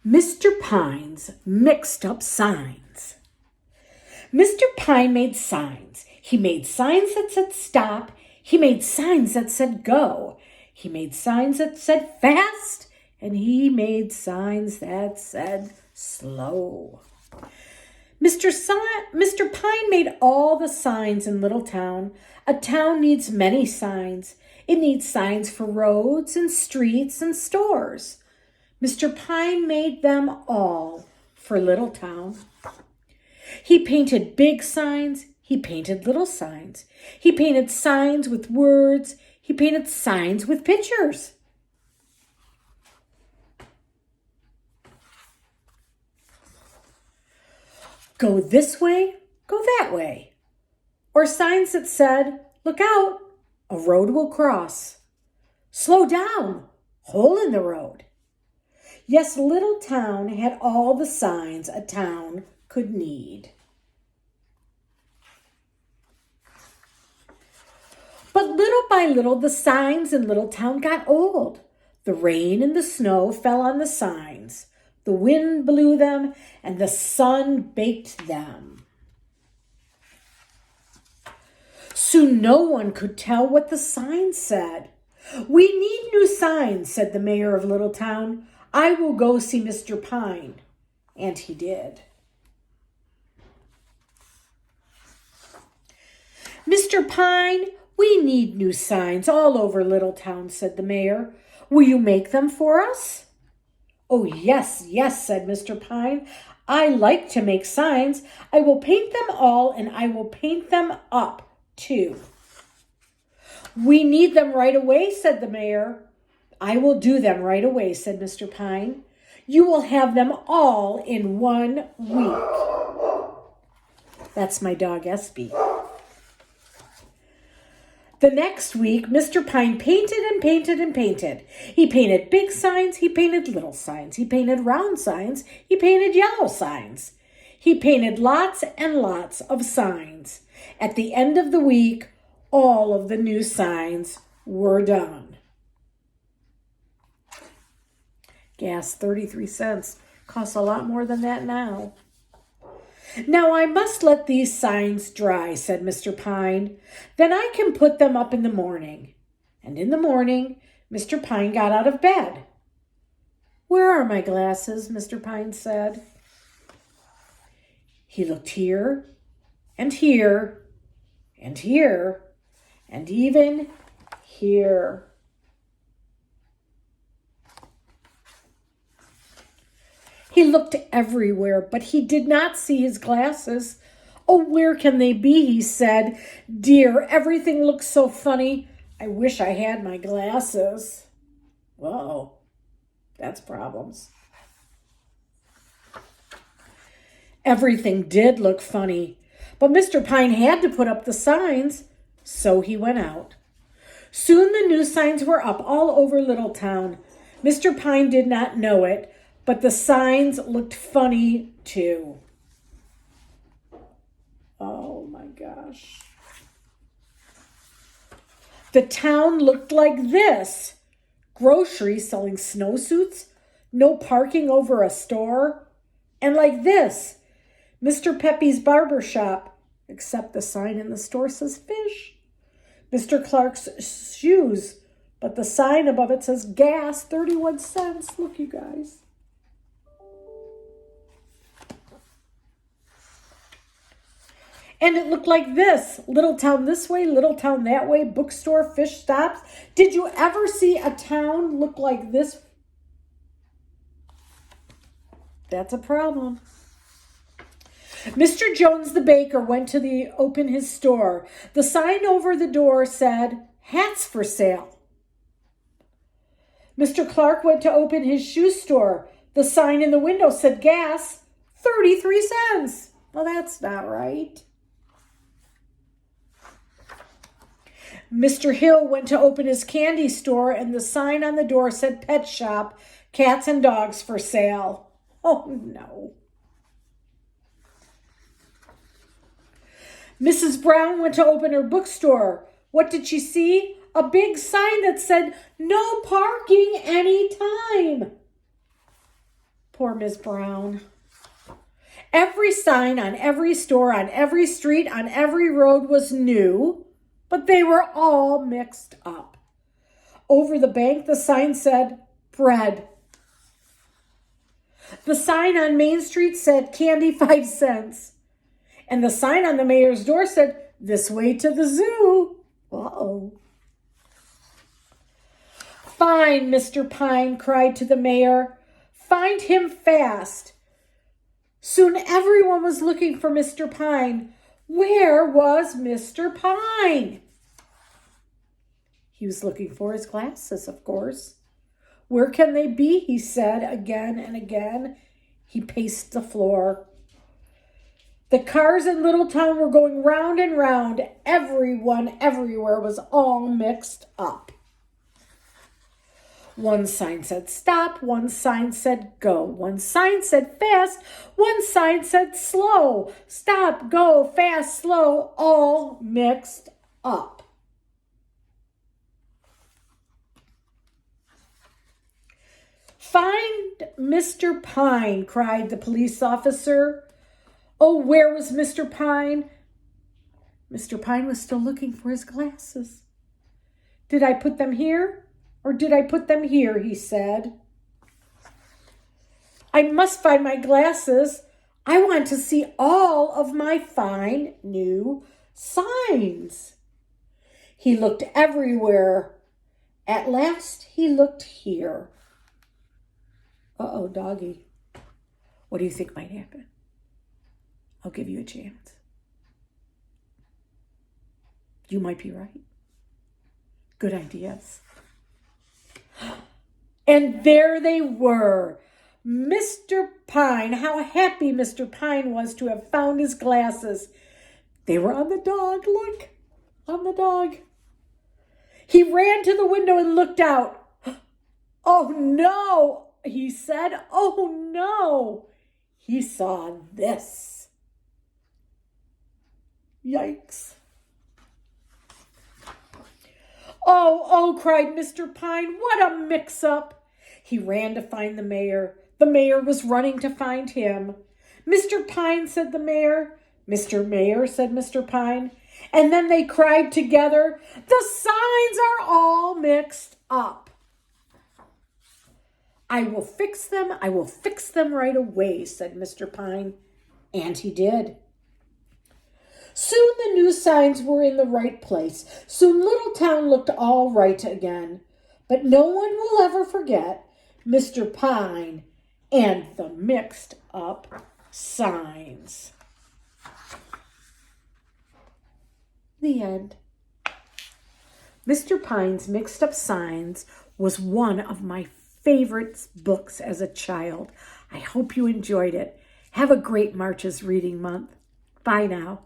Mr. Pine's mixed up signs. Mr. Pine made signs. He made signs that said stop. He made signs that said go. He made signs that said fast. And he made signs that said slow. Mr. Pine made all the signs in Little Town. A town needs many signs. It needs signs for roads and streets and stores. Mr. Pine made them all for Little Town. He painted big signs. He painted little signs. He painted signs with words. He painted signs with pictures. Go this way, go that way. Or signs that said, look out, a road will cross. Slow down, hole in the road. Yes, Little Town had all the signs a town could need. But little by little, the signs in Little Town got old. The rain and the snow fell on the signs. The wind blew them, and the sun baked them. Soon no one could tell what the signs said. We need new signs, said the mayor of Little Town. I will go see Mr. Pine. And he did. Mr. Pine, we need new signs all over Little Town, said the mayor. Will you make them for us? Oh, yes, yes, said Mr. Pine. I like to make signs. I will paint them all, and I will paint them up, too. We need them right away, said the mayor. I will do them right away, said Mr. Pine. You will have them all in 1 week. That's my dog, Espy. The next week, Mr. Pine painted and painted and painted. He painted big signs. He painted little signs. He painted round signs. He painted yellow signs. He painted lots and lots of signs. At the end of the week, all of the new signs were done. Gas, 33 cents. Costs a lot more than that now. Now I must let these signs dry, said Mr. Pine. Then I can put them up in the morning. And in the morning, Mr. Pine got out of bed. Where are my glasses? Mr. Pine said. He looked here and here and here and even here. He looked everywhere, but he did not see his glasses. Oh, where can they be? He said. Dear, everything looks so funny. I wish I had my glasses. Whoa, that's problems. Everything did look funny, but Mr. Pine had to put up the signs, so he went out. Soon the new signs were up all over Little Town. Mr. Pine did not know it, but the signs looked funny too. Oh my gosh. The town looked like this. Groceries selling snowsuits, no parking over a store, and like this. Mr. Pepe's barber shop, except the sign in the store says fish. Mr. Clark's shoes, but the sign above it says gas, 31 cents. Look, you guys. And it looked like this. Little town this way, little town that way, bookstore, fish stops. Did you ever see a town look like this? That's a problem. Mr. Jones the baker went to open his store. The sign over the door said, hats for sale. Mr. Clark went to open his shoe store. The sign in the window said gas, 33 cents. Well, that's not right. Mr. Hill went to open his candy store, and the sign on the door said pet shop, cats and dogs for sale. Oh, no. Mrs. Brown went to open her bookstore. What did she see? A big sign that said, no parking anytime. Poor Miss Brown. Every sign on every store, on every street, on every road was new, but they were all mixed up. Over the bank, the sign said, bread. The sign on Main Street said, candy 5 cents. And the sign on the mayor's door said, this way to the zoo. Uh-oh. Find Mr. Pine, cried to the mayor. Find him fast. Soon everyone was looking for Mr. Pine. Where was Mr. Pine? He was looking for his glasses, of course. Where can they be? He said again and again. He paced the floor. The cars in Littletown were going round and round. Everyone everywhere was all mixed up. One sign said stop, one sign said go, one sign said fast, one sign said slow. Stop, go, fast, slow, all mixed up. Find Mr. Pine, cried the police officer. Oh, where was Mr. Pine? Mr. Pine was still looking for his glasses. Did I put them here? Or did I put them here? He said. I must find my glasses. I want to see all of my fine new signs. He looked everywhere. At last he looked here. Uh-oh, doggy. What do you think might happen? I'll give you a chance. You might be right. Good ideas. And there they were. Mr. Pine. How happy Mr. Pine was to have found his glasses. They were on the dog. Look, on the dog. He ran to the window and looked out. Oh, no, he said. Oh, no. He saw this. Yikes. Oh, cried Mr. Pine, what a mix-up. He ran to find the mayor. The mayor was running to find him. Mr. Pine, said the mayor. Mr. Mayor, said Mr. Pine. And then they cried together, the signs are all mixed up. I will fix them right away, said Mr. Pine. And he did. Soon the new signs were in the right place. Soon Littletown looked all right again. But no one will ever forget Mr. Pine and the mixed up signs. The end. Mr. Pine's Mixed Up Signs was one of my favorite books as a child. I hope you enjoyed it. Have a great March's Reading Month. Bye now.